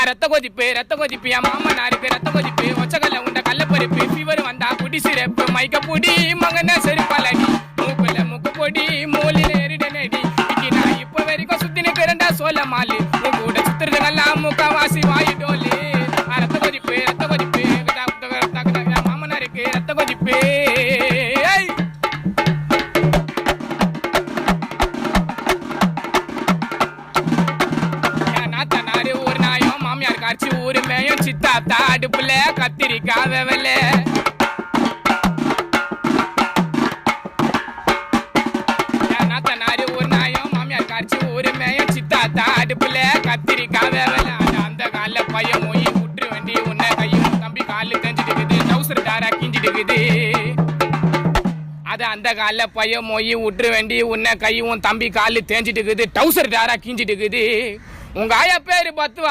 ரத்த கொதிப்பு என் மாமனாருக்கு ரத்த கொதிப்பு ஒச்சகல்ல உண்ட கள்ளப்பருப்பு ஃபீவர் வந்தா குடி சிறப்பு மைக்க பொடி மகன செருப்பாலடி மூக்குல முக்கு பொடி மூலில எரிட நடி நான் இப்ப வரைக்கும் சுத்தி நிக்கிறேன்டா சோழ மாலு உன் கூட சுத்துறதுக்கெல்லாம் முக்கவாசி வாயிட்டோலு ரத்த கொதிப்பு என் மாமனாருக்கு ரத்த கொதிப்பு காட்சி ஊரு மேயும் சித்தாத்தா அடுப்புல கத்திரிக்காய் வெவல நாத்தனாரு ஒரு நாயும் மாமியார் காட்சி ஊரு மேயும் சித்தாத்தா அடுப்புல கத்திரிக்காய் வெவல அந்த கால பையன் மொய் விட்டுரு வண்டி உன்ன கையும் தம்பி காலு தெரிஞ்சிட்டு இருக்குது டவுசர் டாரா கிஞ்சிட்டு இருக்குது அது அந்த கால பையன் மொய் விட்டுரு வண்டி உன்ன கையும் தம்பி காலு தேஞ்சிட்டு இருக்குது டவுசர் டாரா கிஞ்சிட்டு இருக்குது உங்க ஆயா பேரு 10